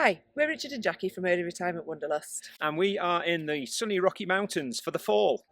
Hi, we're Richard and Jackie from Early Retirement Wanderlust. And we are in the sunny Rocky Mountains for the fall.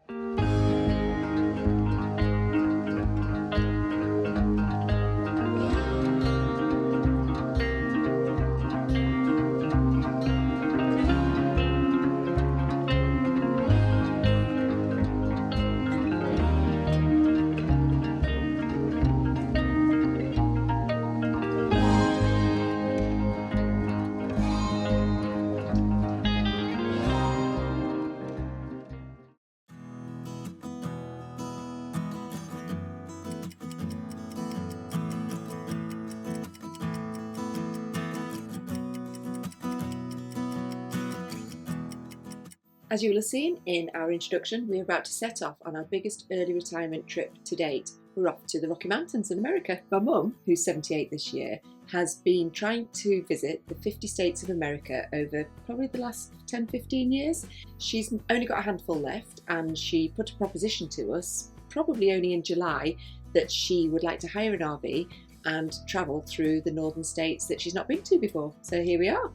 As you will have seen in our introduction, we're about to set off on our biggest early retirement trip to date. We're off to the Rocky Mountains in America. My mum, who's 78 this year, has been trying to visit the 50 states of America over probably the last 10-15 years. She's only got a handful left, and she put a proposition to us, probably only in July, that she would like to hire an RV and travel through the northern states that she's not been to before. So here we are.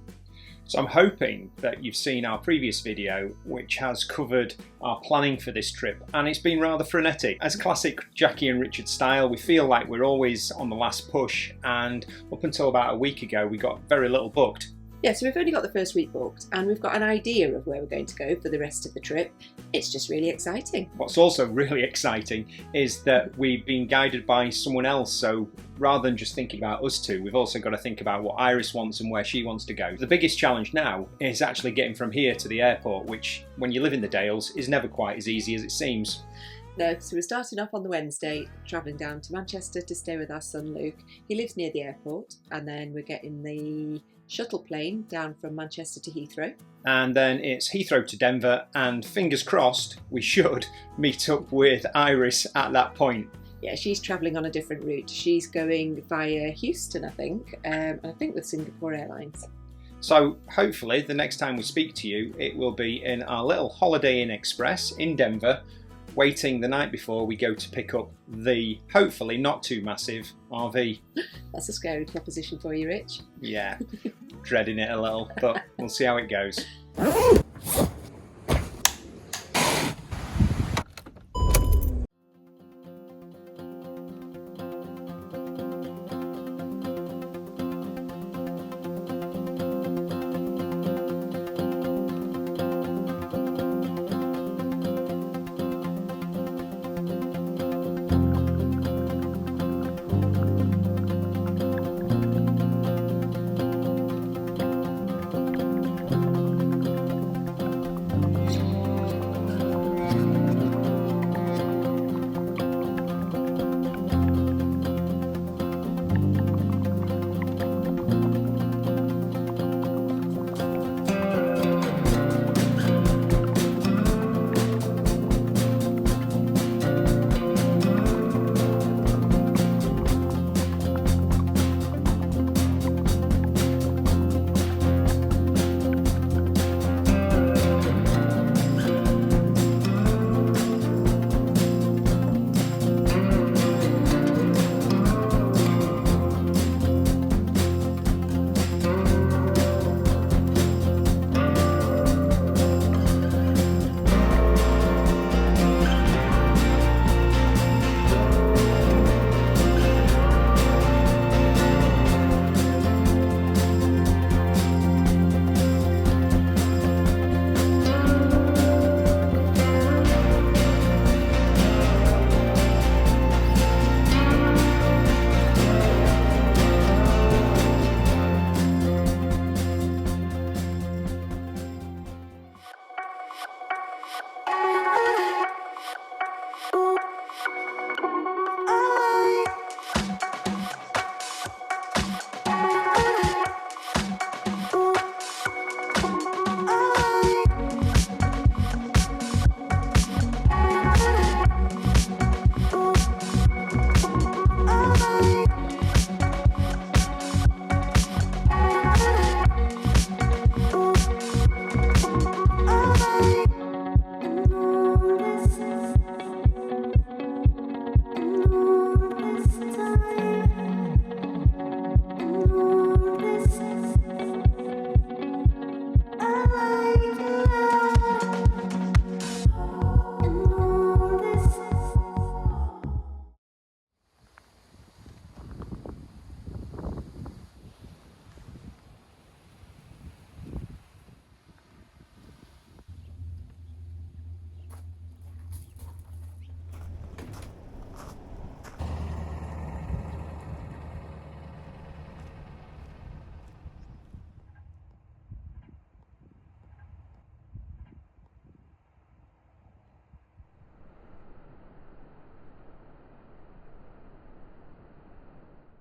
So I'm hoping that you've seen our previous video, which has covered our planning for this trip, and it's been rather frenetic. As classic Jackie and Richard style, we feel like we're always on the last push, and up until about a week ago we got very little booked. Yeah, so we've only got the first week booked, and we've got an idea of where we're going to go for the rest of the trip. It's just really exciting. What's also really exciting is that we've been guided by someone else, so rather than just thinking about us two, we've also got to think about what Iris wants and where she wants to go. The biggest challenge now is actually getting from here to the airport, which, when you live in the Dales, is never quite as easy as it seems. No, so we're starting off on the Wednesday, travelling down to Manchester to stay with our son Luke. He lives near the airport, and then we're getting the shuttle plane down from Manchester to Heathrow. And then it's Heathrow to Denver, and fingers crossed we should meet up with Iris at that point. Yeah, she's travelling on a different route. She's going via Houston, I think, and I think with Singapore Airlines. So hopefully the next time we speak to you, it will be in our little Holiday Inn Express in Denver, waiting the night before we go to pick up the hopefully not too massive RV. That's a scary proposition for you, Rich. Yeah, dreading it a little, but we'll see how it goes.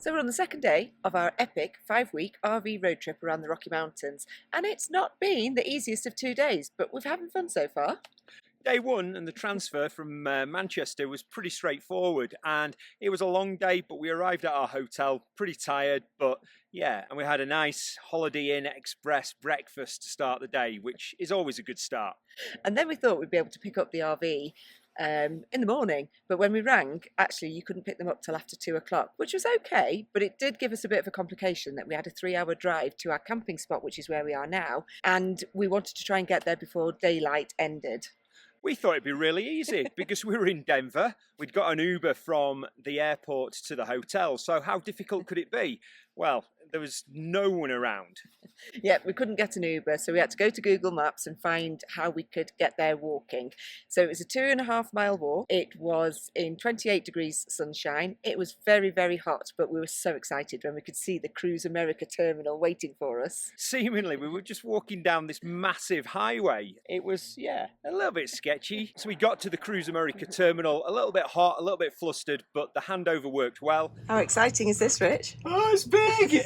So we're on the second day of our epic 5-week RV road trip around the Rocky Mountains, and it's not been the easiest of 2 days, but we're having fun so far. Day one and the transfer from Manchester was pretty straightforward, and it was a long day, but we arrived at our hotel pretty tired, but yeah, and we had a nice Holiday Inn Express breakfast to start the day, which is always a good start. And then we thought we'd be able to pick up the RV in the morning, but when we rang, actually you couldn't pick them up till after 2 o'clock, which was okay, but it did give us a bit of a complication that we had a 3-hour drive to our camping spot, which is where we are now, and we wanted to try and get there before daylight ended. We thought it'd be really easy because we were in Denver. We'd got an Uber from the airport to the hotel, so how difficult could it be? Well, there was no one around. Yeah, we couldn't get an Uber, so we had to go to Google Maps and find how we could get there walking. So it was a 2.5-mile walk. It was in 28 degrees sunshine. It was very, very hot, but we were so excited when we could see the Cruise America terminal waiting for us. Seemingly, we were just walking down this massive highway. It was, a little bit sketchy. So we got to the Cruise America terminal, a little bit hot, a little bit flustered, but the handover worked well. How exciting is this, Rich? Oh, it's big!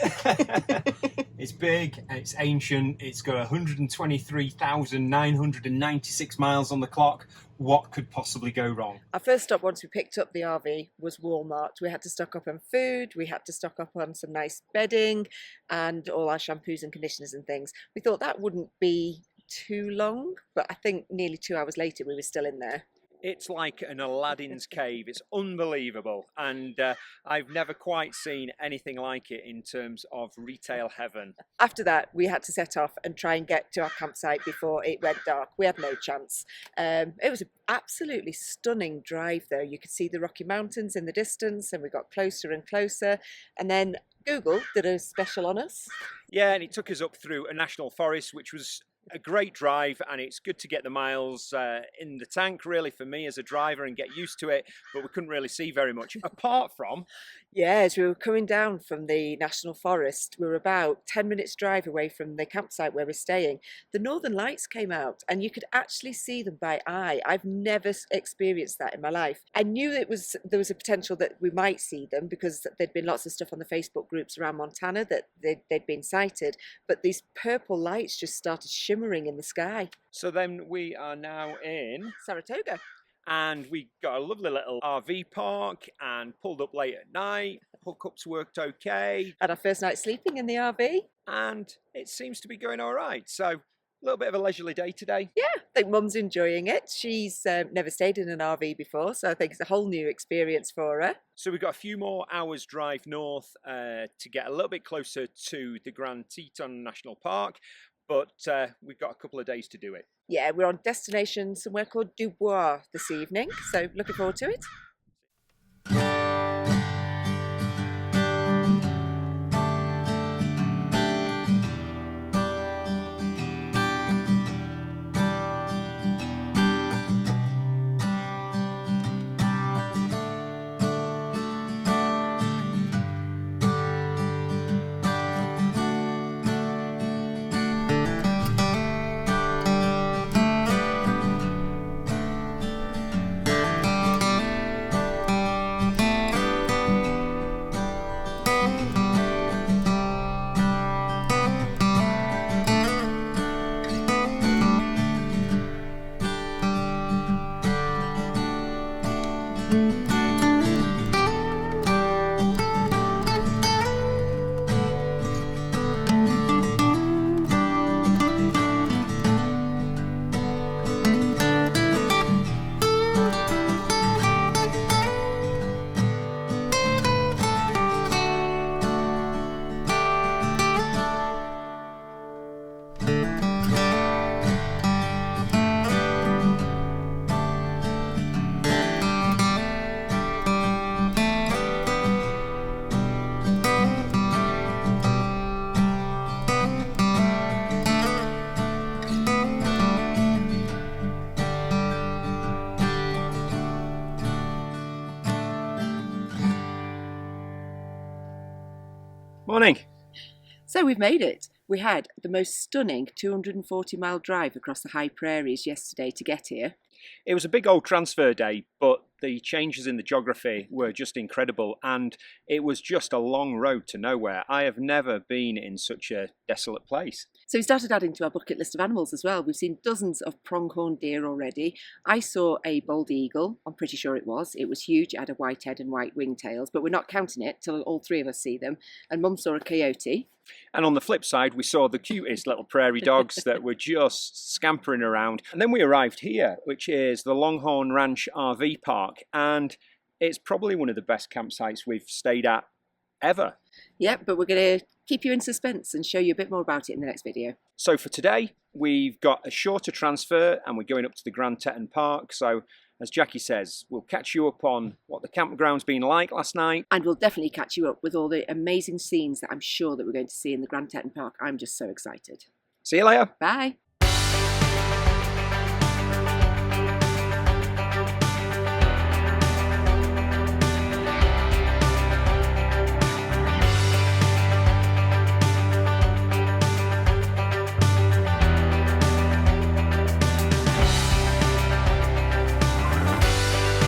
It's big, it's ancient, it's got 123,996 miles on the clock. What could possibly go wrong? Our first stop once we picked up the RV was Walmart. We had to stock up on food, we had to stock up on some nice bedding and all our shampoos and conditioners and things. We thought that wouldn't be too long, but I think nearly 2 hours later we were still in there. It's like an Aladdin's cave. It's unbelievable, and I've never quite seen anything like it in terms of retail heaven. After that, we had to set off and try and get to our campsite before it went dark. We had no chance. It was an absolutely stunning drive, though. You could see the Rocky Mountains in the distance, and we got closer and closer. And then Google did a special on us. Yeah, and it took us up through a national forest, which was a great drive, and it's good to get the miles in the tank, really, for me as a driver, and get used to it, but we couldn't really see very much apart from... Yeah, as we were coming down from the National Forest, we were about 10 minutes drive away from the campsite where we're staying. The Northern Lights came out and you could actually see them by eye. I've never experienced that in my life. I knew there was a potential that we might see them because there'd been lots of stuff on the Facebook groups around Montana that they'd been sighted, but these purple lights just started shimmering in the sky. So then we are now in Saratoga. And we got a lovely little RV park and pulled up late at night. Hookups worked okay. Had our first night sleeping in the RV. And it seems to be going all right. So a little bit of a leisurely day today. Yeah, I think Mum's enjoying it. She's never stayed in an RV before, so I think it's a whole new experience for her. So we've got a few more hours drive north to get a little bit closer to the Grand Teton National Park. But we've got a couple of days to do it. Yeah, we're on destination somewhere called Dubois this evening, so looking forward to it. Morning. So we've made it. We had the most stunning 240-mile drive across the high prairies yesterday to get here. It was a big old transfer day, but The changes in the geography were just incredible, and it was just a long road to nowhere. I have never been in such a desolate place. So we started adding to our bucket list of animals as well. We've seen dozens of pronghorn deer already. I saw a bald eagle, I'm pretty sure it was. It was huge, it had a white head and white wingtails, but we're not counting it till all three of us see them. And Mum saw a coyote. And on the flip side, we saw the cutest little prairie dogs that were just scampering around. And then we arrived here, which is the Longhorn Ranch RV Park. And it's probably one of the best campsites we've stayed at ever. Yep, but we're going to keep you in suspense and show you a bit more about it in the next video. So for today, we've got a shorter transfer and we're going up to the Grand Teton Park. So as Jackie says, we'll catch you up on what the campground's been like last night. And we'll definitely catch you up with all the amazing scenes that I'm sure that we're going to see in the Grand Teton Park. I'm just so excited. See you later. Bye.